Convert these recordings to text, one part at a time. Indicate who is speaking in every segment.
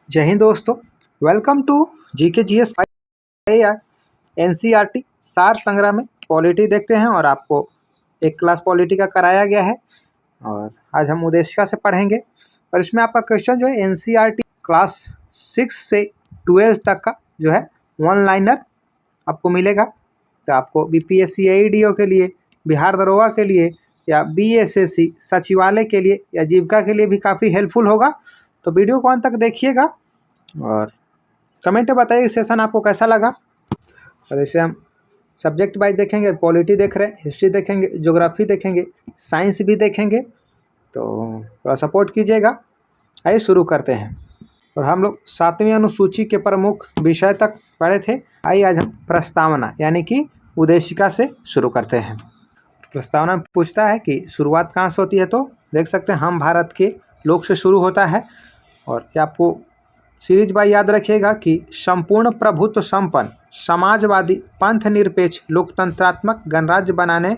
Speaker 1: जय हिंद दोस्तों। Welcome to GK GS NCERT सार संग्रह में पॉलिटी देखते हैं और आपको एक क्लास पॉलिटी का कराया गया है और आज हम उद्देशिका से पढ़ेंगे। और इसमें आपका क्वेश्चन जो है एनसीईआरटी क्लास 6 से 12 तक का जो है वन लाइनर आपको मिलेगा। तो आपको बीपीएससी एईडीओ के लिए, बिहार दरोगा के लिए या बीएसएससी सचिवालय के लिए या जीविका के लिए भी काफ़ी हेल्पफुल होगा। तो वीडियो को अंत तक देखिएगा और कमेंट में बताइए सेशन आपको कैसा लगा। और इसे हम सब्जेक्ट वाइज देखेंगे, पॉलिटी देख रहे हैं, हिस्ट्री देखेंगे, ज्योग्राफी देखेंगे, साइंस भी देखेंगे, तो थोड़ा सपोर्ट कीजिएगा। आइए शुरू करते हैं। और हम लोग 7वीं अनुसूची के प्रमुख विषय तक पढ़े थे। आइए आज हम प्रस्तावना यानी कि उद्देशिका से शुरू करते हैं। प्रस्तावना में पूछता है कि शुरुआत कहाँ से होती है, तो देख सकते हैं हम भारत के लोक से शुरू होता है। और क्या आपको सीरीज बाय याद रखिएगा कि संपूर्ण प्रभुत्व संपन्न समाजवादी पंथ निरपेक्ष लोकतंत्रात्मक गणराज्य बनाने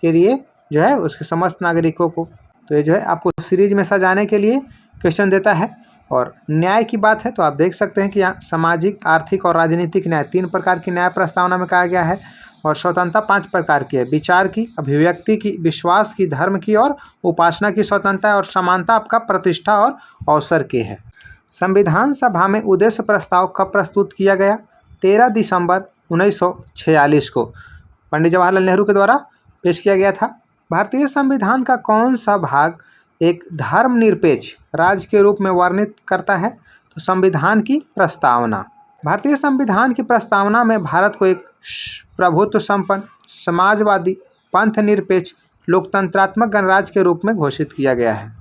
Speaker 1: के लिए जो है उसके समस्त नागरिकों को, तो ये जो है आपको सीरीज में सजाने के लिए क्वेश्चन देता है। और न्याय की बात है तो आप देख सकते हैं कि यहाँ सामाजिक, आर्थिक और राजनीतिक न्याय 3 प्रकार की न्याय प्रस्तावना में कहा गया है। और स्वतंत्रता 5 प्रकार की है, विचार की, अभिव्यक्ति की, विश्वास की, धर्म की और उपासना की स्वतंत्रता। और समानता आपका प्रतिष्ठा और अवसर की है। संविधान सभा में उद्देश्य प्रस्ताव कब प्रस्तुत किया गया? 13 दिसंबर 1946 को पंडित जवाहरलाल नेहरू के द्वारा पेश किया गया था। भारतीय संविधान का कौन सा भाग एक धर्मनिरपेक्ष राज्य के रूप में वर्णित करता है? तो संविधान की प्रस्तावना। भारतीय संविधान की प्रस्तावना में भारत को एक प्रभुत्व संपन्न समाजवादी पंथ निरपेक्ष लोकतंत्रात्मक गणराज्य के रूप में घोषित किया गया है।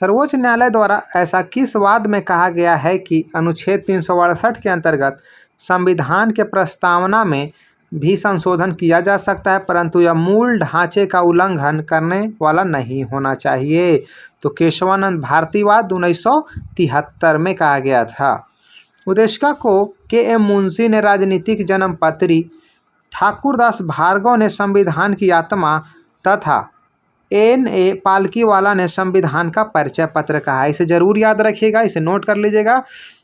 Speaker 1: सर्वोच्च न्यायालय द्वारा ऐसा किस वाद में कहा गया है कि अनुच्छेद 368 के अंतर्गत संविधान के प्रस्तावना में भी संशोधन किया जा सकता है, परंतु यह मूल ढांचे का उल्लंघन करने वाला नहीं होना चाहिए? तो केशवानंद भारतीवाद 1973 में कहा गया था। उद्देशिका को के.एम. मुंशी ने राजनीतिक जन्मपत्री, ठाकुरदास भार्गव ने संविधान की आत्मा तथा N.A. पालकीवाला ने संविधान का परिचय पत्र कहा है। इसे जरूर याद रखिएगा, इसे नोट कर लीजिएगा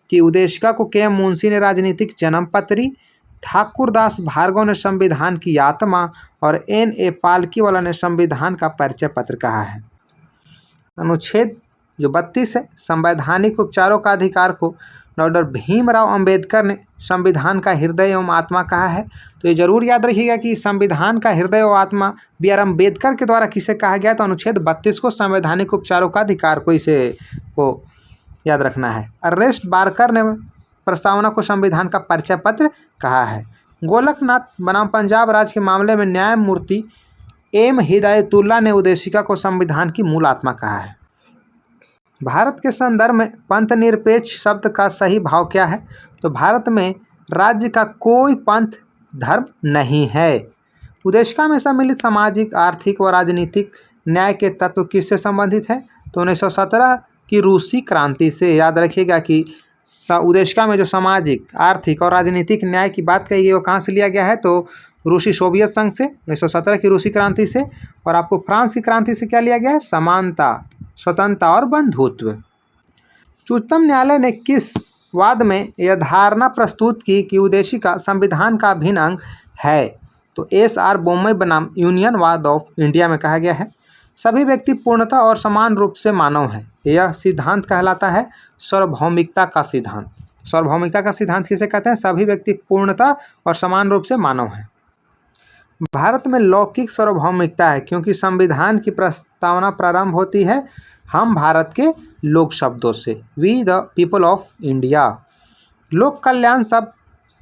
Speaker 1: कि उद्देशिका को के.एम. मुंशी ने राजनीतिक जन्मपत्री, ठाकुरदास भार्गव ने संविधान की आत्मा और N.A. पालकीवाला ने संविधान का परिचय पत्र कहा है। अनुच्छेद जो 32 है, संवैधानिक उपचारों का अधिकार को डॉक्टर भीमराव अंबेडकर ने संविधान का हृदय एवं आत्मा कहा है। तो ये जरूर याद रखिएगा कि संविधान का हृदय एवं आत्मा B.R. अम्बेडकर के द्वारा किसे कहा गया? तो अनुच्छेद 32 को, संवैधानिक उपचारों का अधिकार को, इसे को याद रखना है। अरेस्ट बारकर ने प्रस्तावना को संविधान का परिचय पत्र कहा है। गोलकनाथ बनाम पंजाब राज्य के मामले में न्यायमूर्ति एम हिदायतुल्लाह ने उद्देशिका को संविधान की मूल आत्मा कहा है। भारत के संदर्भ में पंथ निरपेक्ष शब्द का सही भाव क्या है? तो भारत में राज्य का कोई पंथ धर्म नहीं है। उद्देशिका में सम्मिलित सामाजिक, आर्थिक व राजनीतिक न्याय के तत्व किससे संबंधित है? तो 1917 की रूसी क्रांति से। याद रखिएगा कि उद्देशिका में जो सामाजिक, आर्थिक और राजनीतिक न्याय की बात कही गई वो कहाँ से लिया गया है? तो रूसी सोवियत संघ से, 1917 की रूसी क्रांति से। और आपको फ्रांस की क्रांति से क्या लिया गया है? समानता, स्वतंत्रता और बंधुत्व। उच्चतम न्यायालय ने किस वाद में यह धारणा प्रस्तुत की कि उद्देशिका संविधान का अभिन्न अंग है? तो S.R. बोम्मई बनाम यूनियन वाद ऑफ इंडिया में कहा गया है। सभी व्यक्ति पूर्णतः और समान रूप से मानव हैं। यह सिद्धांत कहलाता है सार्वभौमिकता का सिद्धांत। सार्वभौमिकता का सिद्धांत किसे कहते हैं? सभी व्यक्ति पूर्णतः और समान रूप से मानव हैं। भारत में लौकिक सार्वभौमिकता है क्योंकि संविधान की प्रस्तावना प्रारंभ होती है हम भारत के लोक शब्दों से, we the people of India. लोक कल्याण शब्द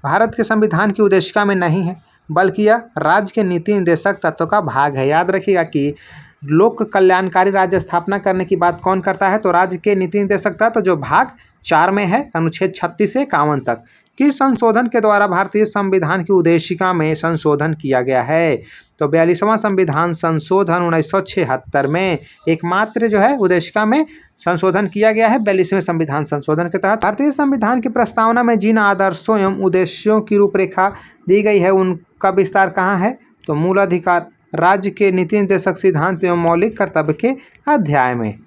Speaker 1: भारत के संविधान की उद्देशिका में नहीं है, बल्कि यह राज्य के नीति निर्देशक तत्व का भाग है। याद रखिएगा कि लोक कल्याणकारी राज्य स्थापना करने की बात कौन करता है? तो राज्य के नीति निर्देशक तत्व जो भाग 4 में है, अनुच्छेद 36 से 51 तक। किस संशोधन के द्वारा भारतीय संविधान की उद्देशिका में संशोधन किया गया है? तो 42वां संविधान संशोधन 1976 में एकमात्र जो है उद्देशिका में संशोधन किया गया है। 42वें संविधान संशोधन के तहत भारतीय संविधान की प्रस्तावना में जिन आदर्शों एवं उद्देश्यों की रूपरेखा दी गई है उनका विस्तार कहाँ है? तो मूल अधिकार, राज्य के नीति निर्देशक सिद्धांत एवं मौलिक कर्तव्य के अध्याय में।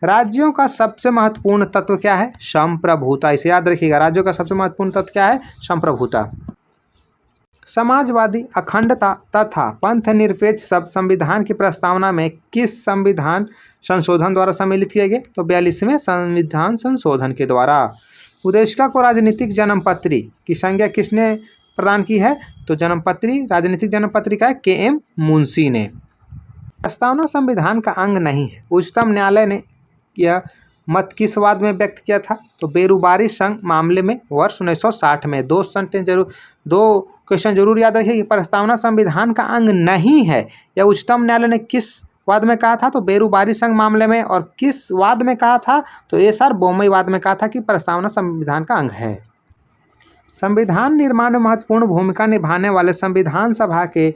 Speaker 1: राज्यों का सबसे महत्वपूर्ण तत्व क्या है? संप्रभुता। इसे याद रखिएगा, राज्यों का सबसे महत्वपूर्ण तत्व क्या है? संप्रभुता। समाजवादी, अखंडता तथा पंथ निरपेक्ष शब्द संविधान की प्रस्तावना में किस संविधान संशोधन द्वारा सम्मिलित किए गए? तो 42वें संविधान संशोधन के द्वारा। उदेशिका को राजनीतिक जन्मपत्री की संज्ञा किसने प्रदान की है? तो जन्मपत्री, राजनीतिक जन्मपत्री का है के.एम. मुंशी ने। प्रस्तावना संविधान का अंग नहीं है। उच्चतम न्यायालय ने यह मत किस वाद में व्यक्त किया था? तो बेरोजगारी संघ मामले में वर्ष 1960 में। दो क्वेश्चन जरूर याद रखिए कि प्रस्तावना संविधान का अंग नहीं है, यह उच्चतम न्यायालय ने किस वाद में कहा था? तो बेरोजगारी संघ मामले में। और किस वाद में कहा था? तो एस.आर. बोमई वाद में कहा था कि प्रस्तावना संविधान का अंग है। संविधान निर्माण में महत्वपूर्ण भूमिका निभाने वाले संविधान सभा के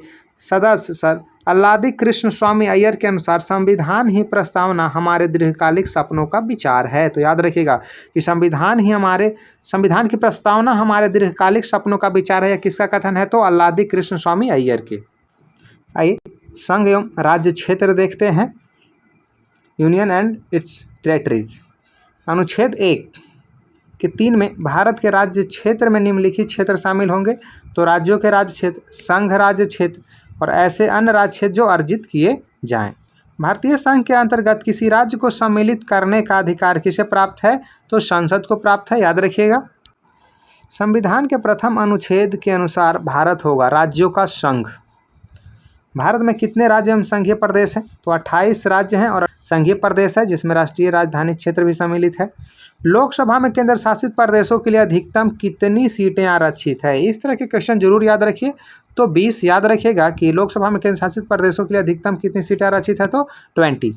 Speaker 1: सदस्य सर अल्लादी कृष्ण स्वामी अय्यर के अनुसार संविधान ही प्रस्तावना हमारे दीर्घकालिक सपनों का विचार है। तो याद रखिएगा कि संविधान की प्रस्तावना हमारे दीर्घकालिक सपनों का विचार है। यह किसका कथन है? तो अल्लादी कृष्ण स्वामी अय्यर के। आइए संघ एवं राज्य क्षेत्र देखते हैं। Union and it's territories. अनुच्छेद 1 के 3 में भारत के राज्य क्षेत्र में निम्नलिखित क्षेत्र शामिल होंगे। तो राज्यों के राज्य क्षेत्र, संघ राज्य क्षेत्र और ऐसे अन्य राज्य क्षेत्र जो अर्जित किए जाएं। भारतीय संघ के अंतर्गत किसी राज्य को सम्मिलित करने का अधिकार किसे प्राप्त है? तो संसद को प्राप्त है। याद रखिएगा। संविधान के प्रथम अनुच्छेद के अनुसार भारत होगा राज्यों का संघ। भारत में कितने राज्य एवं संघीय प्रदेश हैं? तो 28 राज्य हैं और संघीय प्रदेश है जिसमें राष्ट्रीय राजधानी क्षेत्र भी सम्मिलित है। लोकसभा में केंद्र शासित प्रदेशों के लिए अधिकतम कितनी सीटें आरक्षित है? इस तरह के क्वेश्चन जरूर याद रखिए। तो 20 याद रखिएगा कि लोकसभा में केंद्र शासित प्रदेशों के लिए अधिकतम कितनी सीटें आरक्षित है? तो 20।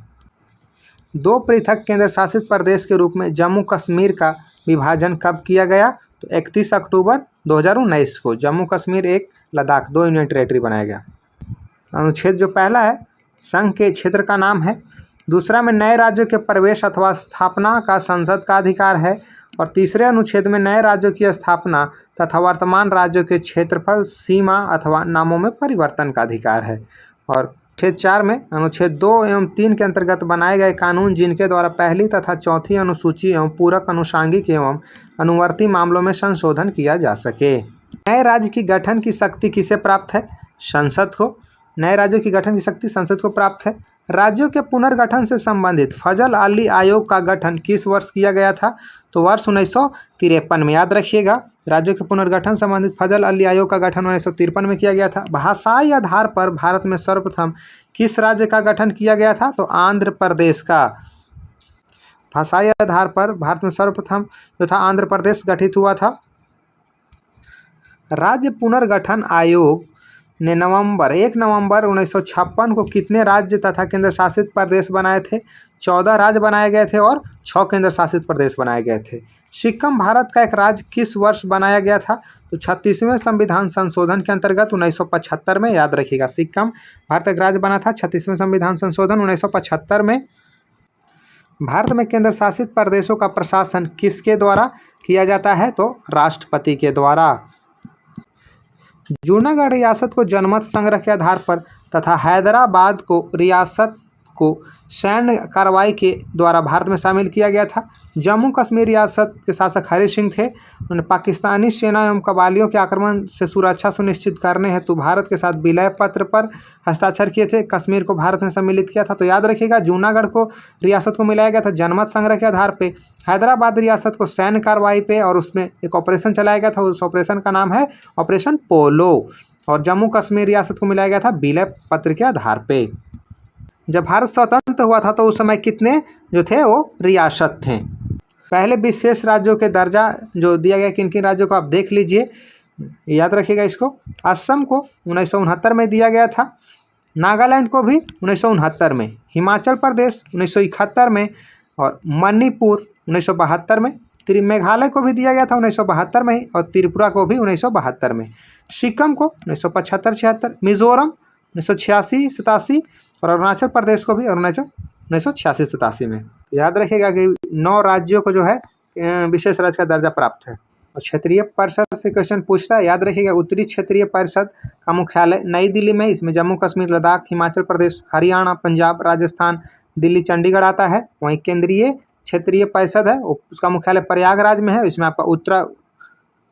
Speaker 1: 2 पृथक केंद्र शासित प्रदेश के रूप में जम्मू कश्मीर का विभाजन कब किया गया? तो 31 अक्टूबर 2019 को जम्मू कश्मीर एक, लद्दाख 2 यूनियन टेरिटरी बनाया गया। अनुच्छेद जो पहला है संघ के क्षेत्र का नाम है। दूसरा में नए राज्यों के प्रवेश अथवा स्थापना का संसद का अधिकार है। और तीसरे अनुच्छेद में नए राज्यों की स्थापना तथा वर्तमान राज्यों के क्षेत्रफल, सीमा अथवा नामों में परिवर्तन का अधिकार है। और अनुच्छेद 4 में अनुच्छेद 2 एवं 3 के अंतर्गत बनाए गए कानून जिनके द्वारा पहली तथा चौथी अनुसूची एवं पूरक अनुषांगिक एवं अनुवर्ती मामलों में संशोधन किया जा सके। नए राज्य की गठन की शक्ति किसे प्राप्त है? संसद को। नए राज्यों की गठन की शक्ति संसद को प्राप्त है। राज्यों के पुनर्गठन से संबंधित फजल अली आयोग का गठन किस वर्ष किया गया था? तो वर्ष 1953 में। याद रखिएगा, राज्यों के पुनर्गठन संबंधित फजल अली आयोग का गठन 1953 में किया गया था। भाषाई आधार पर भारत में सर्वप्रथम किस राज्य का गठन किया गया था? तो आंध्र प्रदेश का। भाषाई आधार पर भारत में सर्वप्रथम जो था आंध्र प्रदेश गठित हुआ था। राज्य पुनर्गठन आयोग ने 1 नवंबर 1956 को कितने राज्य तथा केंद्र शासित प्रदेश बनाए थे? 14 राज्य बनाए गए थे और 6 केंद्र शासित प्रदेश बनाए गए थे। सिक्किम भारत का एक राज्य किस वर्ष बनाया गया था? तो 36वें संविधान संशोधन के अंतर्गत 1975 में। याद रखिएगा, सिक्किम भारत एक राज्य बना था 36वें संविधान संशोधन 1975 में। भारत में केंद्र शासित प्रदेशों का प्रशासन किसके द्वारा किया जाता है? तो राष्ट्रपति के द्वारा। जूनागढ़ रियासत को जनमत संग्रह के आधार पर तथा हैदराबाद को रियासत को सैन्य कार्रवाई के द्वारा भारत में शामिल किया गया था। जम्मू कश्मीर रियासत के शासक हरि सिंह थे। उन्होंने पाकिस्तानी सेना एवं कबालियों के आक्रमण से सुरक्षा सुनिश्चित करने हेतु भारत के साथ विलय पत्र पर हस्ताक्षर किए थे। कश्मीर को भारत में सम्मिलित किया था। तो याद रखिएगा, जूनागढ़ को रियासत को मिलाया गया था जनमत संग्रह के आधार पे। हैदराबाद रियासत को सैन्य कार्रवाई पे और उसमें एक ऑपरेशन चलाया गया था। उस ऑपरेशन का नाम है ऑपरेशन पोलो। और जम्मू कश्मीर रियासत को मिलाया गया था विलय पत्र के आधार पे। जब भारत स्वतंत्र हुआ था तो उस समय कितने जो थे वो रियासत थे। पहले विशेष राज्यों के दर्जा जो दिया गया किन किन राज्यों को आप देख लीजिए, याद रखिएगा इसको। असम को 1969 में दिया गया था, नागालैंड को भी 1969 में, हिमाचल प्रदेश 1971 में और मणिपुर 1972 में। मेघालय को भी दिया गया था 1972 में और त्रिपुरा को भी 1972 में। सिक्किम को 1975-76, मिजोरम 1986-87 और अरुणाचल प्रदेश को भी 1986-87 में। याद रखिएगा कि 9 राज्यों को जो है विशेष राज्य का दर्जा प्राप्त है। और क्षेत्रीय परिषद से क्वेश्चन पूछता है, याद रखिएगा उत्तरी क्षेत्रीय परिषद का मुख्यालय नई दिल्ली में। इसमें जम्मू कश्मीर, लद्दाख, हिमाचल प्रदेश, हरियाणा, पंजाब, राजस्थान, दिल्ली चंडीगढ़ आता है। वहीं केंद्रीय क्षेत्रीय परिषद है, उसका मुख्यालय प्रयागराज में है। इसमें आपका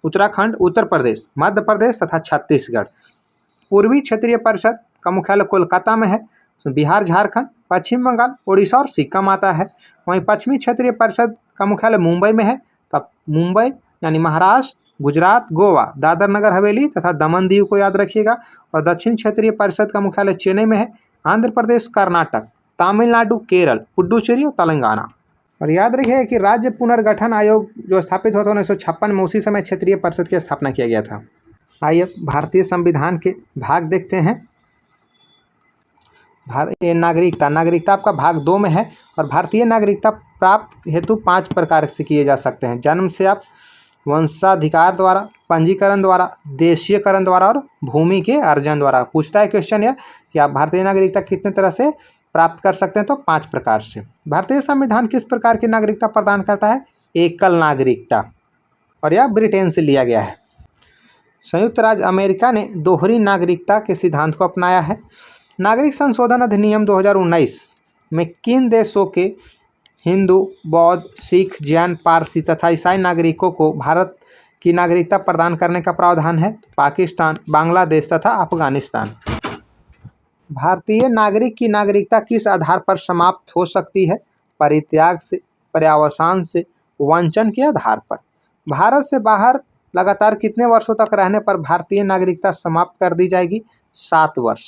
Speaker 1: उत्तराखंड, उत्तर प्रदेश, मध्य प्रदेश तथा छत्तीसगढ़। पूर्वी क्षेत्रीय परिषद का मुख्यालय कोलकाता में है। बिहार, झारखंड, पश्चिम बंगाल, उड़ीसा और सिक्किम आता है। वहीं पश्चिमी क्षेत्रीय परिषद का मुख्यालय मुंबई में है। तो आप मुंबई यानी महाराष्ट्र, गुजरात, गोवा, दादर नगर हवेली तथा दमन दीव को याद रखिएगा। और दक्षिण क्षेत्रीय परिषद का मुख्यालय चेन्नई में है। आंध्र प्रदेश, कर्नाटक, तमिलनाडु, केरल, पुडुचेरी और तेलंगाना। और याद रखिएगा कि राज्य पुनर्गठन आयोग जो स्थापित हुआ था 1956 में, उसी समय क्षेत्रीय परिषद की स्थापना किया गया था। आइए भारतीय संविधान के भाग देखते हैं। नागरिकता आपका भाग 2 में है। और भारतीय नागरिकता प्राप्त हेतु 5 प्रकार से किए जा सकते हैं। जन्म से आप, वंशाधिकार द्वारा, पंजीकरण द्वारा, देशीयकरण द्वारा और भूमि के अर्जन द्वारा। पूछता है क्वेश्चन यह कि आप भारतीय नागरिकता कितने तरह से प्राप्त कर सकते हैं, तो 5 प्रकार से। भारतीय संविधान किस प्रकार की नागरिकता प्रदान करता है? एकल नागरिकता, और यह ब्रिटेन से लिया गया है। संयुक्त राज्य अमेरिका ने दोहरी नागरिकता के सिद्धांत को अपनाया है। नागरिक संशोधन अधिनियम 2019 में किन देशों के हिंदू, बौद्ध, सिख, जैन, पारसी तथा ईसाई नागरिकों को भारत की नागरिकता प्रदान करने का प्रावधान है? पाकिस्तान, बांग्लादेश तथा अफगानिस्तान। भारतीय नागरिक की नागरिकता किस आधार पर समाप्त हो सकती है? परित्याग से, पर्यावसान से, वंचन के आधार पर। भारत से बाहर लगातार कितने वर्षों तक रहने पर भारतीय नागरिकता समाप्त कर दी जाएगी? 7 वर्ष।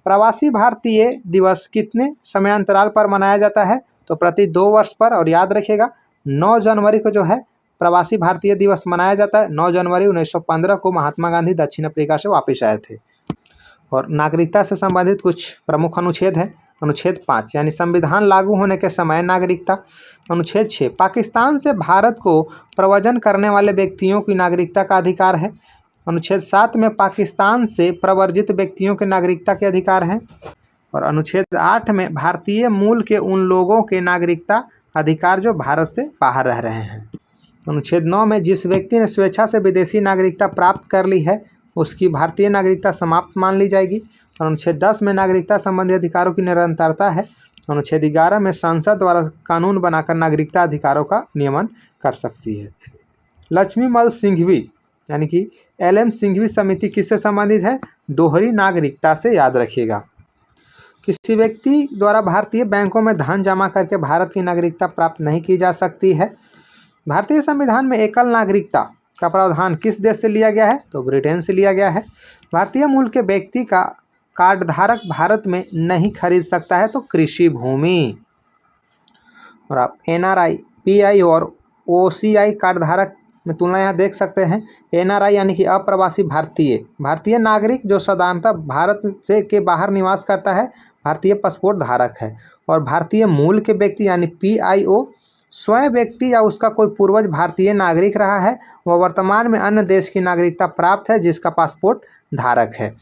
Speaker 1: प्रवासी भारतीय दिवस कितने समयांतराल पर मनाया जाता है? तो प्रति 2 वर्ष पर। और याद रखिएगा 9 जनवरी को जो है प्रवासी भारतीय दिवस मनाया जाता है। 9 जनवरी 1915 को महात्मा गांधी दक्षिण अफ्रीका से वापस आए थे। और नागरिकता से संबंधित कुछ प्रमुख अनुच्छेद हैं। अनुच्छेद 5 यानी संविधान लागू होने के समय नागरिकता। अनुच्छेद 6 पाकिस्तान से भारत को प्रव्रजन करने वाले व्यक्तियों की नागरिकता का अधिकार है। अनुच्छेद 7 में पाकिस्तान से प्रवर्जित व्यक्तियों के नागरिकता के अधिकार हैं। और अनुच्छेद 8 में भारतीय मूल के उन लोगों के नागरिकता अधिकार जो भारत से बाहर रह रहे हैं। अनुच्छेद 9 में जिस व्यक्ति ने स्वेच्छा से विदेशी नागरिकता प्राप्त कर ली है उसकी भारतीय नागरिकता समाप्त मान ली जाएगी। और अनुच्छेद 10 में नागरिकता संबंधी अधिकारों की निरंतरता है। अनुच्छेद 11 में संसद द्वारा कानून बनाकर नागरिकता अधिकारों का नियमन कर सकती है। लक्ष्मीमल सिंघवी यानी कि LM सिंघवी समिति किससे संबंधित है? दोहरी नागरिकता से, याद रखिएगा। किसी व्यक्ति द्वारा भारतीय बैंकों में धन जमा करके भारत की नागरिकता प्राप्त नहीं की जा सकती है। भारतीय संविधान में एकल नागरिकता का प्रावधान किस देश से लिया गया है? तो ब्रिटेन से लिया गया है। भारतीय मूल के व्यक्ति का कार्ड धारक भारत में नहीं खरीद सकता है, तो कृषि भूमि। और आप NRI, PI और OCI कार्ड धारक में तुलना यहाँ देख सकते हैं। NRI यानी कि अप्रवासी भारतीय नागरिक जो साधारणतः भारत से के बाहर निवास करता है, भारतीय पासपोर्ट धारक है। और भारतीय मूल के व्यक्ति यानी PIO स्वयं व्यक्ति या उसका कोई पूर्वज भारतीय नागरिक रहा है, वह वर्तमान में अन्य देश की नागरिकता प्राप्त है जिसका पासपोर्ट धारक है।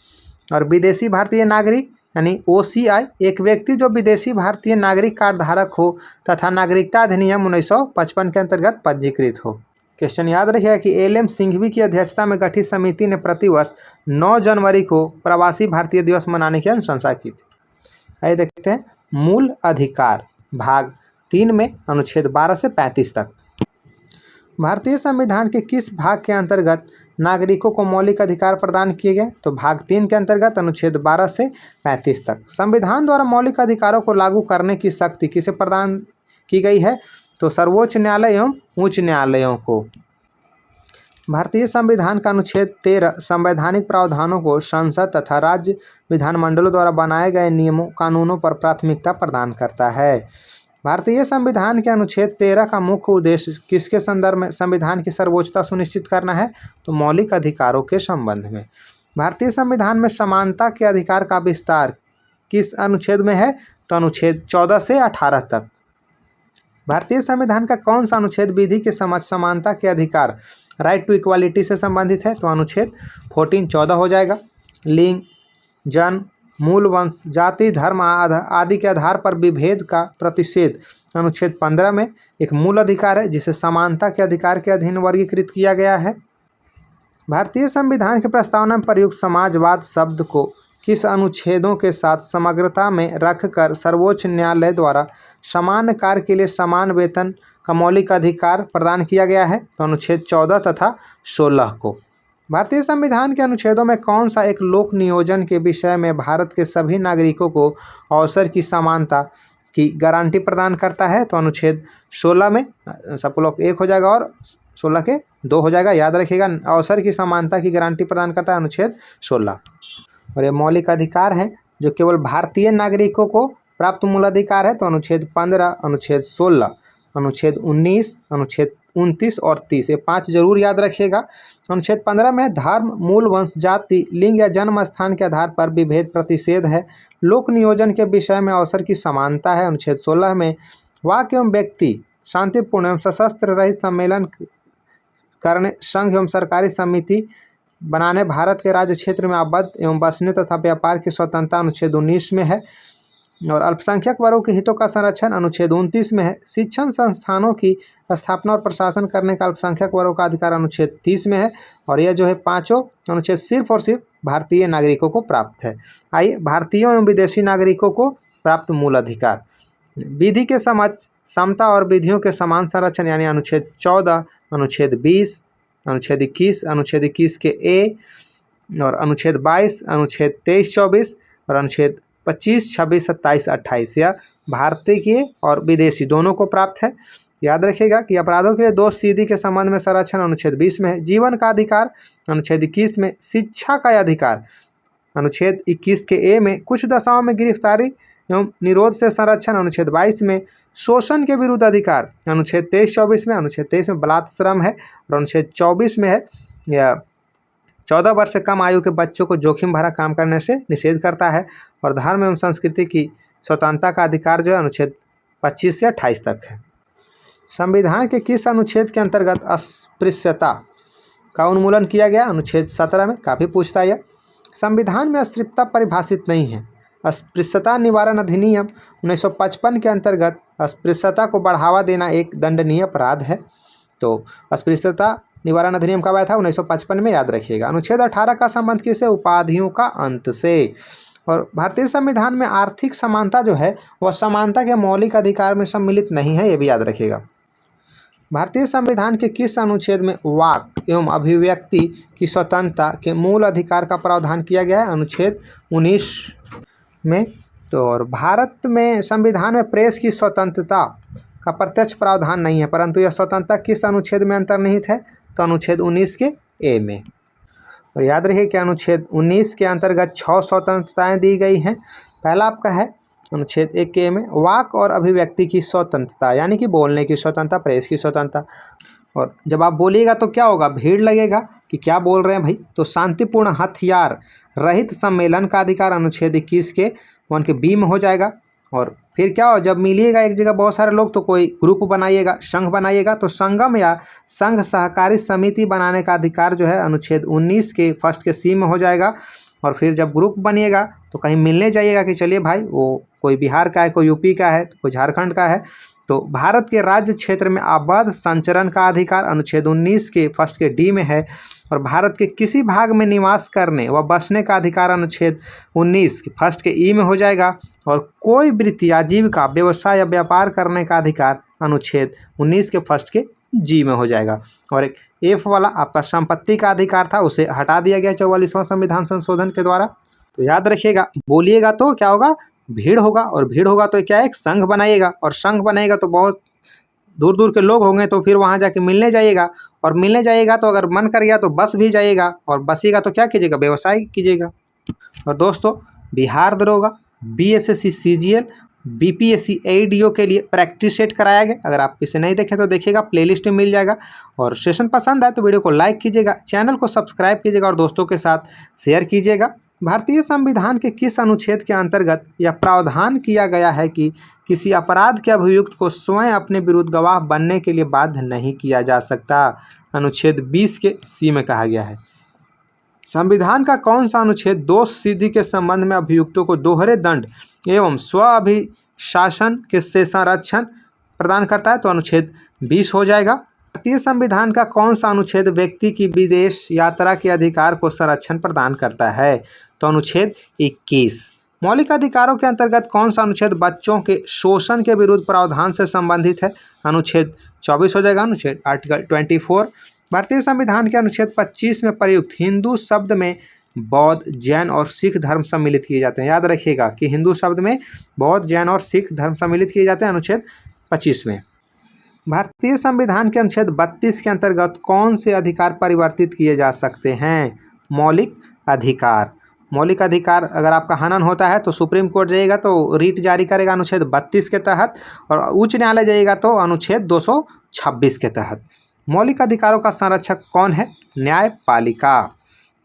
Speaker 1: और विदेशी भारतीय नागरिक यानी OCI एक व्यक्ति जो विदेशी भारतीय नागरिक कार्ड धारक हो तथा नागरिकता अधिनियम 1955 के अंतर्गत पंजीकृत हो। क्वेश्चन याद रखिएगा कि LM सिंघवी की अध्यक्षता में गठित समिति ने प्रतिवर्ष 9 जनवरी को प्रवासी भारतीय दिवस मनाने की अनुशंसा की थी। आइए देखते हैं मूल अधिकार भाग 3 में अनुच्छेद 12 से 35 तक। भारतीय संविधान के किस भाग के अंतर्गत नागरिकों को मौलिक अधिकार प्रदान किए गए? तो भाग 3 के अंतर्गत अनुच्छेद 12 से 35 तक। संविधान द्वारा मौलिक अधिकारों को लागू करने की शक्ति किसे प्रदान की गई है? तो सर्वोच्च न्यायालय एवं उच्च न्यायालयों को। भारतीय संविधान का अनुच्छेद 13 संवैधानिक प्रावधानों को संसद तथा राज्य विधानमंडलों द्वारा बनाए गए नियमों कानूनों पर प्राथमिकता प्रदान करता है। भारतीय संविधान के अनुच्छेद 13 का मुख्य उद्देश्य किसके संदर्भ में संविधान की सर्वोच्चता सुनिश्चित करना है? तो मौलिक अधिकारों के संबंध में। भारतीय संविधान में समानता के अधिकार का विस्तार किस अनुच्छेद में है? तो अनुच्छेद 14 से 18 तक। भारतीय संविधान का कौन सा अनुच्छेद विधि के समक्ष समानता के अधिकार राइट टू इक्वालिटी से संबंधित है? तो अनुच्छेद 14 हो जाएगा। लिंग, जन्म, मूल वंश, जाति, धर्म आदि के आधार पर विभेद का प्रतिषेध अनुच्छेद 15 में एक मूल अधिकार है जिसे समानता के अधिकार के अधीन वर्गीकृत किया गया है। भारतीय संविधान की प्रस्तावना में प्रयुक्त समाजवाद शब्द को किस अनुच्छेदों के साथ समग्रता में रखकर सर्वोच्च न्यायालय द्वारा समान कार्य के लिए समान वेतन का मौलिक अधिकार प्रदान किया गया है? तो अनुच्छेद 14 तथा 16 को। भारतीय संविधान के अनुच्छेदों में कौन सा एक लोक नियोजन के विषय में भारत के सभी नागरिकों को अवसर की समानता की गारंटी प्रदान करता है? तो अनुच्छेद 16 में सबको लोग 1 हो जाएगा और 16 के 2 हो जाएगा। याद रखिएगा, अवसर की समानता की गारंटी प्रदान करता है अनुच्छेद 16। और ये मौलिक अधिकार हैं जो केवल भारतीय नागरिकों को प्राप्त मूल अधिकार है। तो अनुच्छेद 15, अनुच्छेद 16, अनुच्छेद 19, अनुच्छेद 29 और 30, ये 5 जरूर याद रखिएगा। अनुच्छेद 15 में धर्म, मूल, वंश, जाति, लिंग या जन्म स्थान के आधार पर विभेद प्रतिषेध है। लोक नियोजन के विषय में अवसर की समानता है। अनुच्छेद 16 में वाक एवं व्यक्ति शांतिपूर्ण एवं सशस्त्र रहित सम्मेलन करने, संघ एवं सरकारी समिति बनाने, भारत के राज्य क्षेत्र में आबद्ध एवं बसने तथा व्यापार की स्वतंत्रता अनुच्छेद 19 में है। और अल्पसंख्यक वर्गों के हितों का संरक्षण अनुच्छेद 29 में है। शिक्षण संस्थानों की स्थापना और प्रशासन करने का अल्पसंख्यक वर्गों का अधिकार अनुच्छेद 30 में है। और यह जो है 5 अनुच्छेद सिर्फ और सिर्फ भारतीय नागरिकों को प्राप्त है। आइए, भारतीयों एवं विदेशी नागरिकों को प्राप्त मूल अधिकार। विधि के समझ, समता और विधियों के समान संरक्षण यानी अनुच्छेद 14, अनुच्छेद 20, अनुच्छेद 21, अनुच्छेद 21 के ए और अनुच्छेद 22, अनुच्छेद 23-24 और अनुच्छेद 25, 26, 27, 28 या भारतीय के और विदेशी दोनों को प्राप्त है। याद रखिएगा कि अपराधों के लिए दोष सिद्धि के संबंध में संरक्षण अनुच्छेद 20 में है। जीवन का अधिकार अनुच्छेद 21 में। शिक्षा का अधिकार अनुच्छेद 21 के ए में। कुछ दशाओं में गिरफ्तारी एवं निरोध से संरक्षण अनुच्छेद 22 में। शोषण के विरुद्ध अधिकार अनुच्छेद 23-24 में। अनुच्छेद 23 में बलात्श्रम है और अनुच्छेद 24 में है या 14 वर्ष से कम आयु के बच्चों को जोखिम भरा काम करने से निषेध करता है। और धर्म एवं संस्कृति की स्वतंत्रता का अधिकार जो है अनुच्छेद 25 से 28 तक है। संविधान के किस अनुच्छेद के अंतर्गत अस्पृश्यता का उन्मूलन किया गया? अनुच्छेद 17 में। काफ़ी पूछता है। संविधान में अस्पृश्यता परिभाषित नहीं है। अस्पृश्यता निवारण अधिनियम 1955 के अंतर्गत अस्पृश्यता को बढ़ावा देना एक दंडनीय अपराध है। तो अस्पृश्यता निवारण अधिनियम कब आया था? 1955 में। याद रखिएगा। अनुच्छेद 18 का संबंध किससे? उपाधियों का अंत से। और भारतीय संविधान में आर्थिक समानता जो है वह समानता के मौलिक अधिकार में सम्मिलित नहीं है, ये भी याद रखिएगा। भारतीय संविधान के किस अनुच्छेद में वाक एवं अभिव्यक्ति की स्वतंत्रता के मूल अधिकार का प्रावधान किया गया है? अनुच्छेद 19 में। तो और भारत में संविधान में प्रेस की स्वतंत्रता का प्रत्यक्ष प्रावधान नहीं है, परंतु यह स्वतंत्रता किस अनुच्छेद में अंतर्निहित है? तो अनुच्छेद 19 के ए में। और याद रखिए कि अनुच्छेद 19 के अंतर्गत 6 स्वतंत्रताएं दी गई हैं। पहला आपका है अनुच्छेद 1 के में वाक और अभिव्यक्ति की स्वतंत्रता, यानी कि बोलने की स्वतंत्रता, प्रेस की स्वतंत्रता। और जब आप बोलिएगा तो क्या होगा? भीड़ लगेगा कि क्या बोल रहे हैं भाई। तो शांतिपूर्ण हथियार रहित सम्मेलन का अधिकार अनुच्छेद 21 के 1 के बी में हो जाएगा। और फिर क्या हो? जब मिलिएगा एक जगह बहुत सारे लोग तो कोई ग्रुप बनाइएगा, संघ बनाइएगा, तो संगम या संघ सहकारी समिति बनाने का अधिकार जो है अनुच्छेद 19 के फर्स्ट के सी में हो जाएगा। और फिर जब ग्रुप बनिएगा तो कहीं मिलने जाइएगा कि चलिए भाई वो कोई बिहार का है, कोई यूपी का है, कोई झारखंड का है। तो भारत के राज्य क्षेत्र में आबद्ध संचरण का अधिकार अनुच्छेद 19 के फर्स्ट के डी में है। और भारत के किसी भाग में निवास करने व बसने का अधिकार अनुच्छेद 19 के फर्स्ट के ई में हो जाएगा। और कोई वृत्ति आजीविका, व्यवसाय या व्यापार करने का अधिकार अनुच्छेद 19 के फर्स्ट के जी में हो जाएगा। और एक एफ वाला आपका संपत्ति का अधिकार था, उसे हटा दिया गया 44वां संविधान संशोधन के द्वारा। तो याद रखिएगा, बोलिएगा तो क्या होगा? भीड़ होगा। और भीड़ होगा तो क्या है? एक संघ बनाइएगा। और संघ बनेगा तो बहुत दूर दूर के लोग होंगे, तो फिर वहाँ जाके मिलने जाइएगा। और मिलने जाइएगा तो अगर मन कर गया तो बस भी जाइएगा। और बसिएगा तो क्या कीजिएगा? व्यवसाय कीजिएगा। और दोस्तों, बिहार दरोगा, BSSC CGL, BPSC ADO के लिए प्रैक्टिस सेट कराया गया। अगर आप इसे नहीं देखें तो देखिएगा, प्लेलिस्ट में मिल जाएगा। और सेशन पसंद आए तो वीडियो को लाइक कीजिएगा, चैनल को सब्सक्राइब कीजिएगा और दोस्तों के साथ शेयर कीजिएगा। भारतीय संविधान के किस अनुच्छेद के अंतर्गत यह प्रावधान किया गया है कि किसी अपराध के अभियुक्त को स्वयं अपने विरुद्ध गवाह बनने के लिए बाध्य नहीं किया जा सकता? अनुच्छेद 20 के सी में कहा गया है। संविधान का कौन सा अनुच्छेद दोष सिद्धि के संबंध में अभियुक्तों को दोहरे दंड एवं स्व अभिशासन के से संरक्षण प्रदान करता है? तो अनुच्छेद 20 हो जाएगा। भारतीय संविधान का कौन सा अनुच्छेद व्यक्ति की विदेश यात्रा के अधिकार को संरक्षण प्रदान करता है? तो अनुच्छेद 21। मौलिक अधिकारों के अंतर्गत कौन सा अनुच्छेद बच्चों के शोषण के विरुद्ध प्रावधान से संबंधित है? अनुच्छेद 24 हो जाएगा, अनुच्छेद आर्टिकल 24। भारतीय संविधान के अनुच्छेद 25 में प्रयुक्त हिंदू शब्द में बौद्ध, जैन और सिख धर्म सम्मिलित किए जाते हैं। याद रखिएगा कि हिंदू शब्द में बौद्ध, जैन और सिख धर्म सम्मिलित किए जाते हैं अनुच्छेद 25 में। भारतीय संविधान के अनुच्छेद 32 के अंतर्गत कौन से अधिकार परिवर्तित किए जा सकते हैं? मौलिक अधिकार। मौलिक अधिकार अगर आपका हनन होता है तो सुप्रीम कोर्ट जाइएगा तो रीट जारी करेगा अनुच्छेद 32 के तहत, और उच्च न्यायालय जाइएगा तो अनुच्छेद 226 के तहत। मौलिक अधिकारों का संरक्षक कौन है? न्यायपालिका।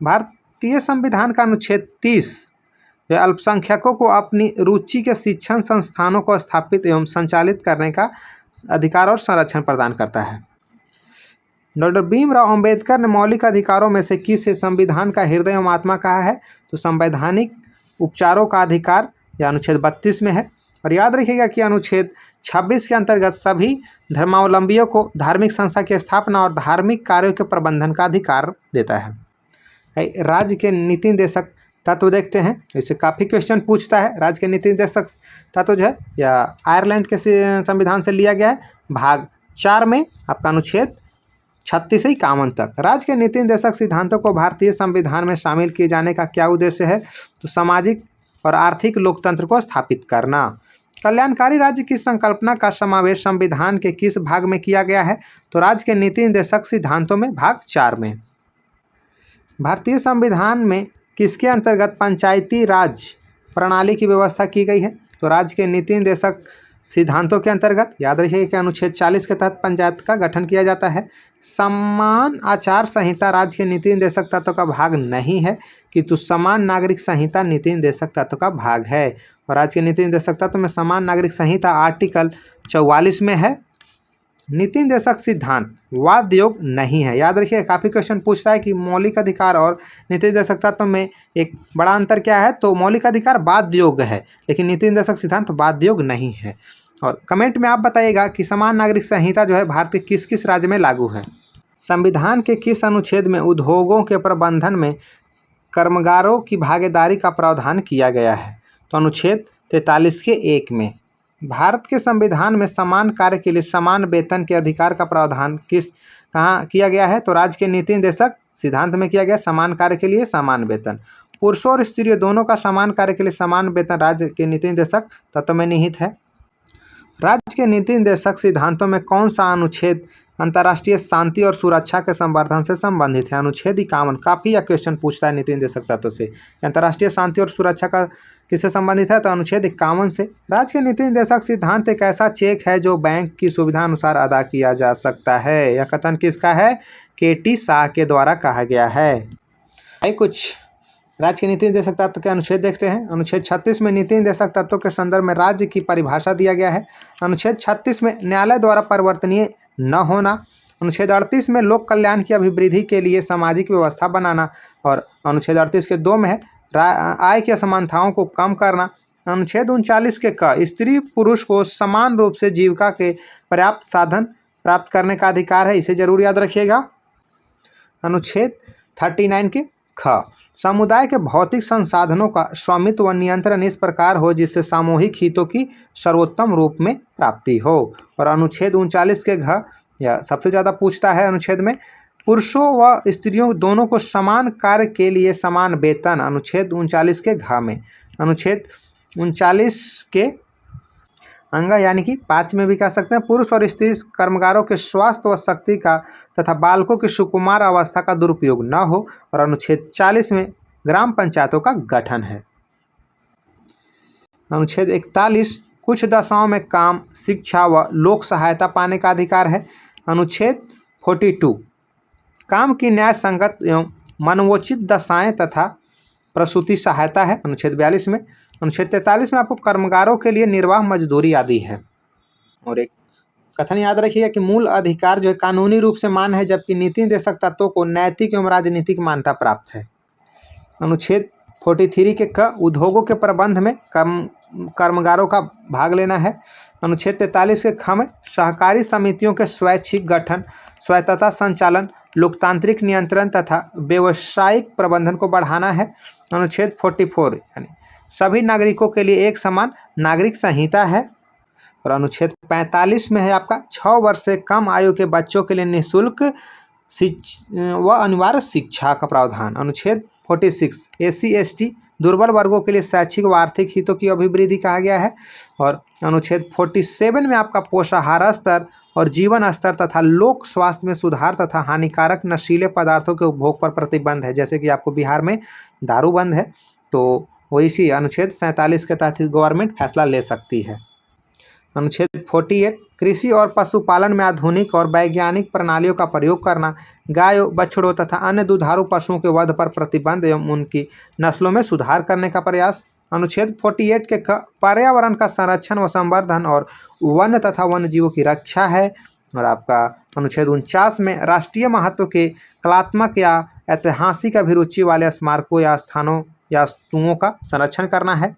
Speaker 1: भारतीय संविधान का अनुच्छेद 30 जो अल्पसंख्यकों को अपनी रुचि के शिक्षण संस्थानों को स्थापित एवं संचालित करने का अधिकार और संरक्षण प्रदान करता है। डॉक्टर भीमराव अंबेडकर ने मौलिक अधिकारों में से किसे संविधान का हृदय एवं आत्मा कहा है? तो संवैधानिक उपचारों का अधिकार यह अनुच्छेद 32 में है। और याद रखिएगा कि अनुच्छेद 26 के अंतर्गत सभी धर्मावलंबियों को धार्मिक संस्था की स्थापना और धार्मिक कार्यों के प्रबंधन का अधिकार देता है। राज्य के नीति निर्देशक तत्व देखते हैं, इससे काफ़ी क्वेश्चन पूछता है। राज्य के नीति निर्देशक तत्व जो है या आयरलैंड के संविधान से लिया गया है। भाग 4 में आपका अनुच्छेद 36 से 51 तक। राज्य के नीति निर्देशक सिद्धांतों को भारतीय संविधान में शामिल किए जाने का क्या उद्देश्य है? तो सामाजिक और आर्थिक लोकतंत्र को स्थापित करना। कल्याणकारी राज्य की संकल्पना का समावेश संविधान के किस भाग में किया गया है? तो राज्य के नीति निर्देशक सिद्धांतों में भाग 4 में। भारतीय संविधान में किसके अंतर्गत पंचायती राज प्रणाली की व्यवस्था की गई है? तो राज्य के नीति निर्देशक सिद्धांतों के अंतर्गत। याद रखिए कि अनुच्छेद 40 के तहत पंचायत का गठन किया जाता है। समान आचार संहिता राज्य के नीति निर्देशक तत्व का भाग नहीं है, किंतु समान नागरिक संहिता नीति निर्देशक तत्व का भाग है। और राज्य के नीति निर्देशक तत्व में समान नागरिक संहिता आर्टिकल 44 में है। नीति निर्देशक सिद्धांत वाद योग नहीं है। याद रखिए काफ़ी क्वेश्चन पूछता है कि मौलिक अधिकार और नीति निर्देशक तत्व में एक बड़ा अंतर क्या है? तो मौलिक अधिकार बाध्य योग है, लेकिन नीति निर्देशक सिद्धांत बाध्य योग नहीं है। और कमेंट में आप बताइएगा कि समान नागरिक संहिता जो है भारत के किस किस राज्य में लागू है। संविधान के किस अनुच्छेद में उद्योगों के प्रबंधन में कर्मगारों की भागीदारी का प्रावधान किया गया है? तो अनुच्छेद 43 के 1 में। भारत के संविधान में समान कार्य के लिए समान वेतन के अधिकार का प्रावधान कहाँ किया गया है? तो राज्य के नीति निर्देशक सिद्धांत में किया गया। समान कार्य के लिए समान वेतन, पुरुषों और स्त्रियों दोनों का समान कार्य के लिए समान वेतन राज्य के नीति निर्देशक तत्व में निहित है। राज्य के नीति निर्देशक सिद्धांतों में कौन सा अनुच्छेद अंतर्राष्ट्रीय शांति और सुरक्षा के संवर्धन से संबंधित है? अनुच्छेद 51। काफ़ी यह क्वेश्चन पूछता है नीति निर्देशक तत्व से। अंतर्राष्ट्रीय शांति और सुरक्षा का किससे संबंधित है? तो अनुच्छेद 51 से। राज्य के नीति निर्देशक सिद्धांत एक ऐसा चेक है जो बैंक की सुविधा अनुसार अदा किया जा सकता है। यह कथन किसका है? KT शाह के द्वारा कहा गया है। कुछ राज्य के नीति निर्देशक तत्व के अनुच्छेद देखते हैं। अनुच्छेद 36 में नीति निर्देशक तत्वों के संदर्भ में राज्य की परिभाषा दिया गया है। अनुच्छेद 36 में न्यायालय द्वारा परिवर्तनीय न होना। अनुच्छेद 38 में लोक कल्याण की अभिवृद्धि के लिए सामाजिक व्यवस्था बनाना। और अनुच्छेद 38 के 2 में है आय की असमानताओं को कम करना। अनुच्छेद 39 के क स्त्री पुरुष को समान रूप से जीविका के पर्याप्त साधन प्राप्त करने का अधिकार है, इसे जरूर याद रखिएगा। अनुच्छेद 39 के ख समुदाय के भौतिक संसाधनों का स्वामित्व व नियंत्रण इस प्रकार हो जिससे सामूहिक हितों की सर्वोत्तम रूप में प्राप्ति हो। और अनुच्छेद 39 के घ यह सबसे ज़्यादा पूछता है अनुच्छेद में, पुरुषों व स्त्रियों दोनों को समान कार्य के लिए समान वेतन। अनुच्छेद 39 के घ में। अनुच्छेद 39 के अंग यानी कि 5 में भी कह सकते हैं, पुरुष और स्त्री कर्मगारों के स्वास्थ्य व शक्ति का तथा बालकों की सुकुमार अवस्था का दुरुपयोग न हो। और अनुच्छेद 40 में ग्राम पंचायतों का गठन है। अनुच्छेद 41 कुछ दशाओं में काम, शिक्षा व लोक सहायता पाने का अधिकार है। अनुच्छेद 42 काम की न्याय संगत एवं मनवोचित दशाएं तथा प्रसूति सहायता है। अनुच्छेद 42 में। अनुच्छेद 43 में आपको कर्मगारों के लिए निर्वाह मजदूरी आदि है। और एक कथन याद रखिएगा कि मूल अधिकार जो है कानूनी रूप से मान्य है, जबकि नीति निर्देशक तत्वों को नैतिक एवं राजनीतिक मान्यता प्राप्त है। अनुच्छेद 43 के क उद्योगों के प्रबंध में कर्मगारों का भाग लेना है। अनुच्छेद 43 के ख में सहकारी समितियों के स्वैच्छिक गठन, स्वायत्तता संचालन, लोकतांत्रिक नियंत्रण तथा व्यावसायिक प्रबंधन को बढ़ाना है। अनुच्छेद 44 यानी सभी नागरिकों के लिए एक समान नागरिक संहिता है। और अनुच्छेद 45 में है आपका 6 वर्ष से कम आयु के बच्चों के लिए निःशुल्क व अनिवार्य शिक्षा का प्रावधान। अनुच्छेद 46 SC ST दुर्बल वर्गों के लिए शैक्षिक व आर्थिक हितों की अभिवृद्धि कहा गया है। और अनुच्छेद 47 में आपका पोषाहार स्तर और जीवन स्तर तथा लोक स्वास्थ्य में सुधार तथा हानिकारक नशीले पदार्थों के उपभोग पर प्रतिबंध है। जैसे कि आपको बिहार में दारू बंद है, तो वो इसी अनुच्छेद 47 के तहत गवर्नमेंट फैसला ले सकती है। अनुच्छेद 48 कृषि और पशुपालन में आधुनिक और वैज्ञानिक प्रणालियों का प्रयोग करना, गायों, बछड़ों तथा अन्य दुधारू पशुओं के वध पर प्रतिबंध एवं उनकी नस्लों में सुधार करने का प्रयास। अनुच्छेद 48 के पर्यावरण का संरक्षण व संवर्धन और वन्य तथा वन्य जीवों की रक्षा है। और आपका अनुच्छेद 49 में राष्ट्रीय महत्व के कलात्मक या ऐतिहासिक अभिरुचि वाले स्मारकों या स्थानों या वस्तुओं का संरक्षण करना है।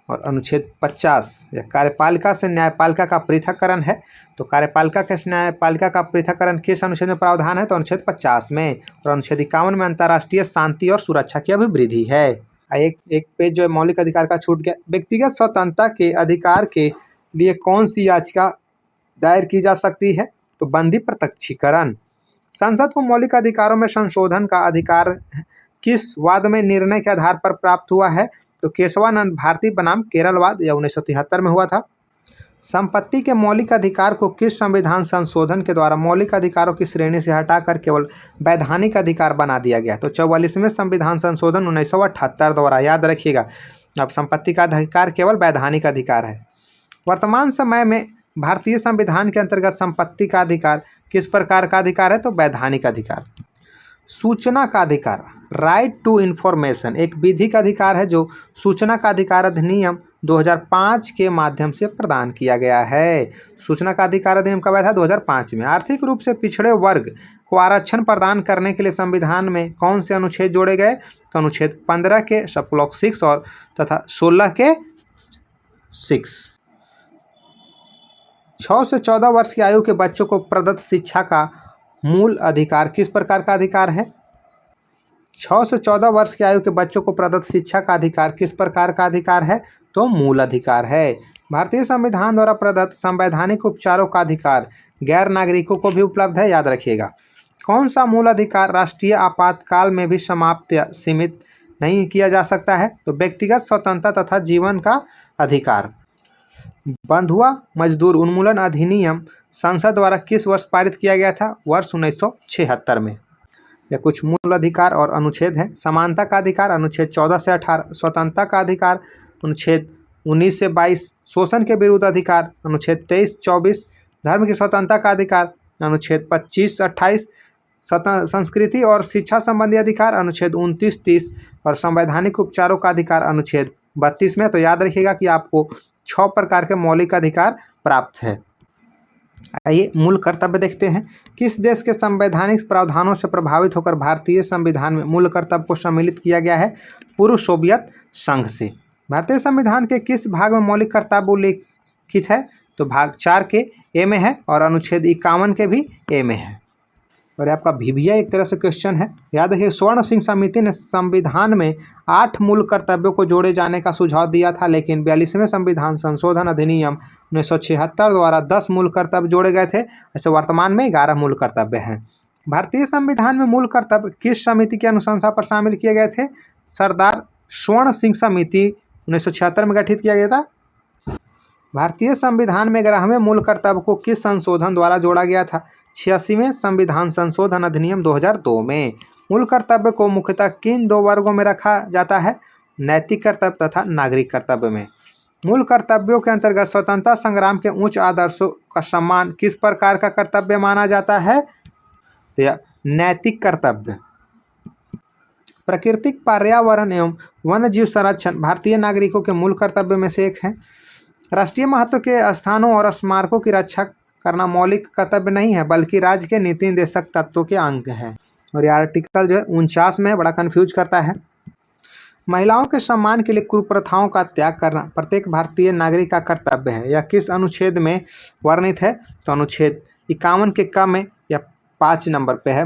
Speaker 1: और अनुच्छेद 50 या कार्यपालिका से न्यायपालिका का पृथक्करण है। तो कार्यपालिका के न्यायपालिका का पृथक्करण किस अनुच्छेद में प्रावधान है? तो अनुच्छेद 50 में। और अनुच्छेद 51 में अंतर्राष्ट्रीय शांति और सुरक्षा की अभिवृद्धि है। एक पेज जो मौलिक अधिकार का छूट गया। व्यक्तिगत स्वतंत्रता के अधिकार के लिए कौन सी याचिका दायर की जा सकती है? तो बंदी प्रत्यक्षीकरण। संसद को मौलिक अधिकारों में संशोधन का अधिकार किस वाद में निर्णय के आधार पर प्राप्त हुआ है? तो केशवानंद भारती बनाम केरलवाद या 1973 में हुआ था। संपत्ति के मौलिक अधिकार को किस संविधान संशोधन के द्वारा मौलिक अधिकारों की श्रेणी से हटाकर केवल वैधानिक अधिकार बना दिया गया? तो 44वें संविधान संशोधन 1978 द्वारा। याद रखिएगा, अब संपत्ति का अधिकार केवल वैधानिक अधिकार है। वर्तमान समय में भारतीय संविधान के अंतर्गत संपत्ति का अधिकार किस प्रकार का अधिकार है? तो वैधानिक अधिकार। सूचना का अधिकार, राइट टू इन्फॉर्मेशन, एक विधिक अधिकार है जो सूचना का अधिकार अधिनियम 2005 के माध्यम से प्रदान किया गया है। सूचना का अधिकार अधिनियम कब आया था? 2005 में। आर्थिक रूप से पिछड़े वर्ग को आरक्षण प्रदान करने के लिए संविधान में कौन से अनुच्छेद जोड़े गए? तो अनुच्छेद 15 के सब-ब्लॉक 6 और तथा 16 के 6। 6 से 14 वर्ष की आयु के बच्चों को प्रदत्त शिक्षा का मूल अधिकार किस प्रकार का अधिकार है? 6 से 14 वर्ष की आयु के बच्चों को प्रदत्त शिक्षा का अधिकार किस प्रकार का अधिकार है? तो मूल अधिकार है। भारतीय संविधान द्वारा प्रदत्त संवैधानिक उपचारों का अधिकार गैर नागरिकों को भी उपलब्ध है। याद रखिएगा। कौन सा मूल अधिकार राष्ट्रीय आपातकाल में भी समाप्त या सीमित नहीं किया जा सकता है? तो व्यक्तिगत स्वतंत्रता तथा जीवन का अधिकार। बंधुआ मजदूर उन्मूलन अधिनियम संसद द्वारा किस वर्ष पारित किया गया था? वर्ष 1976 में। या कुछ मूल अधिकार और अनुच्छेद हैं। समानता का अधिकार अनुच्छेद 14 से 18, स्वतंत्रता का अधिकार अनुच्छेद 19 से 22, शोषण के विरुद्ध अधिकार अनुच्छेद 23-24, धर्म की स्वतंत्रता का अधिकार अनुच्छेद 25-28, संस्कृति और शिक्षा संबंधी अधिकार अनुच्छेद 29-30 और संवैधानिक उपचारों का अधिकार अनुच्छेद 32 में। तो याद रखिएगा कि आपको 6 प्रकार के मौलिक अधिकार प्राप्त है। आइए मूल कर्तव्य देखते हैं। किस देश के संवैधानिक प्रावधानों से प्रभावित होकर भारतीय संविधान में मूल कर्तव्य को सम्मिलित किया गया है? पूर्व सोवियत संघ से। भारतीय संविधान के किस भाग में मौलिक कर्तव्य उल्लिखित है? तो भाग 4 के ए में है और अनुच्छेद 51 के भी ए में है। और आपका VBI एक तरह से क्वेश्चन है। याद रखिए, स्वर्ण सिंह समिति ने संविधान में 8 मूल कर्तव्यों को जोड़े जाने का सुझाव दिया था, लेकिन 42वें संविधान संशोधन अधिनियम 1976 द्वारा 10 मूल कर्तव्य जोड़े गए थे। ऐसे वर्तमान में 11 मूल कर्तव्य हैं। भारतीय संविधान में मूल कर्तव्य किस समिति की अनुशंसा पर शामिल किए गए थे? सरदार स्वर्ण सिंह समिति 1976 में गठित किया गया था। भारतीय संविधान में 11वें मूल कर्तव्य को किस संशोधन द्वारा जोड़ा गया था? 86वें संविधान संशोधन अधिनियम 2002 में। मूल कर्तव्य को मुख्यतः किन 2 वर्गों में रखा जाता है? नैतिक कर्तव्य तथा नागरिक कर्तव्य में। मूल कर्तव्यों के अंतर्गत स्वतंत्रता संग्राम के उच्च आदर्शों का सम्मान किस प्रकार का कर्तव्य माना जाता है? तो नैतिक कर्तव्य। प्राकृतिक पर्यावरण एवं वन्य जीव संरक्षण भारतीय नागरिकों के मूल कर्तव्य में से एक है। राष्ट्रीय महत्व के स्थानों और स्मारकों की रक्षा करना मौलिक कर्तव्य नहीं है, बल्कि राज्य के नीति निर्देशक तत्वों के अंग है। और यह आर्टिकल जो है 49 में बड़ा कन्फ्यूज करता है। महिलाओं के सम्मान के लिए कुप्रथाओं का त्याग करना प्रत्येक भारतीय नागरिक का कर्तव्य है। यह किस अनुच्छेद में वर्णित है? तो अनुच्छेद 51 के क में या 5 नंबर पे है।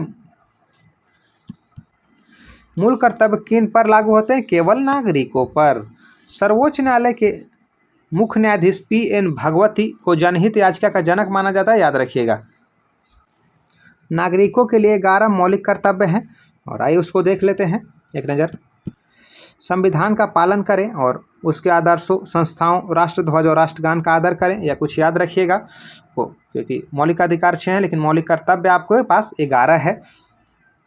Speaker 1: मूल कर्तव्य किन पर लागू होते हैं? केवल नागरिकों पर। सर्वोच्च न्यायालय के मुख्य न्यायाधीश PN भगवती को जनहित याचिका का जनक माना जाता है, याद रखिएगा। नागरिकों के लिए 11 मौलिक कर्तव्य हैं और आइए उसको देख लेते हैं एक नज़र। संविधान का पालन करें और उसके आदर्शों, संस्थाओं, राष्ट्रध्वज और राष्ट्रगान का आदर करें, या कुछ याद रखिएगा वो, क्योंकि मौलिक अधिकार 6 हैं लेकिन मौलिक कर्तव्य आपके पास 11 है।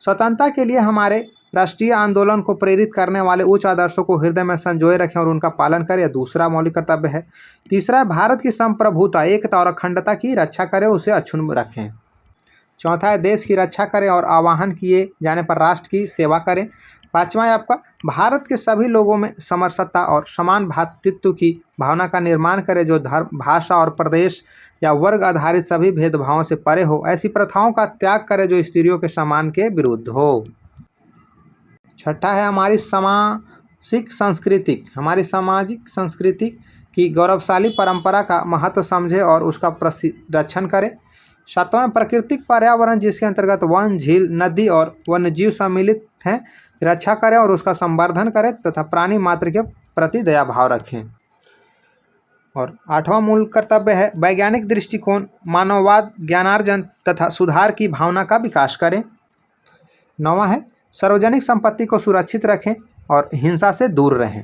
Speaker 1: स्वतंत्रता के लिए हमारे राष्ट्रीय आंदोलन को प्रेरित करने वाले उच्च आदर्शों को हृदय में संजोए रखें और उनका पालन करें, यह दूसरा मौलिक कर्तव्य है। तीसरा, भारत की संप्रभुता, एकता और अखंडता की रक्षा करें, उसे अक्षुण्ण रखें। चौथा है, देश की रक्षा करें और आह्वान किए जाने पर राष्ट्र की सेवा करें। पांचवा है आपका, भारत के सभी लोगों में समरसता और समान भ्रातृत्व की भावना का निर्माण करें, जो धर्म, भाषा और प्रदेश या वर्ग आधारित सभी भेदभावों से परे हो। ऐसी प्रथाओं का त्याग करें जो स्त्रियों के सम्मान के विरुद्ध हो। छठा है, हमारी सामाजिक संस्कृति की गौरवशाली परंपरा का महत्व समझे और उसका रक्षण करें। सातवां, प्राकृतिक पर्यावरण जिसके अंतर्गत वन, झील, नदी और वन्यजीव सम्मिलित हैं, रक्षा करें और उसका संवर्धन करें तथा प्राणी मात्र के प्रति दया भाव रखें। और आठवां मूल कर्तव्य है, वैज्ञानिक दृष्टिकोण, मानववाद, ज्ञानार्जन तथा सुधार की भावना का विकास करें। नौवां है, सार्वजनिक संपत्ति को सुरक्षित रखें और हिंसा से दूर रहें।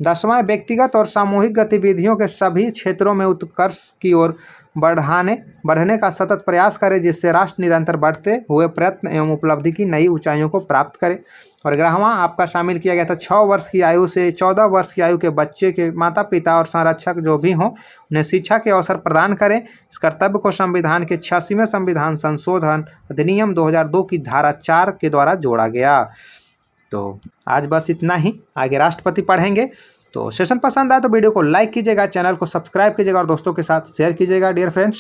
Speaker 1: 10वां, व्यक्तिगत और सामूहिक गतिविधियों के सभी क्षेत्रों में उत्कर्ष की ओर बढ़ने का सतत प्रयास करें, जिससे राष्ट्र निरंतर बढ़ते हुए प्रयत्न एवं उपलब्धि की नई ऊंचाइयों को प्राप्त करे। और 11वां आपका शामिल किया गया था, 6 वर्ष की आयु से 14 वर्ष की आयु के बच्चे के माता पिता और संरक्षक जो भी हों, उन्हें शिक्षा के अवसर प्रदान करें। इस कर्तव्य को संविधान के 86वें संविधान संशोधन अधिनियम 2002 की धारा 4 के द्वारा जोड़ा गया। तो आज बस इतना ही, आगे राष्ट्रपति पढ़ेंगे। तो सेशन पसंद आए तो वीडियो को लाइक कीजिएगा, चैनल को सब्सक्राइब कीजिएगा और दोस्तों के साथ शेयर कीजिएगा डियर फ्रेंड्स।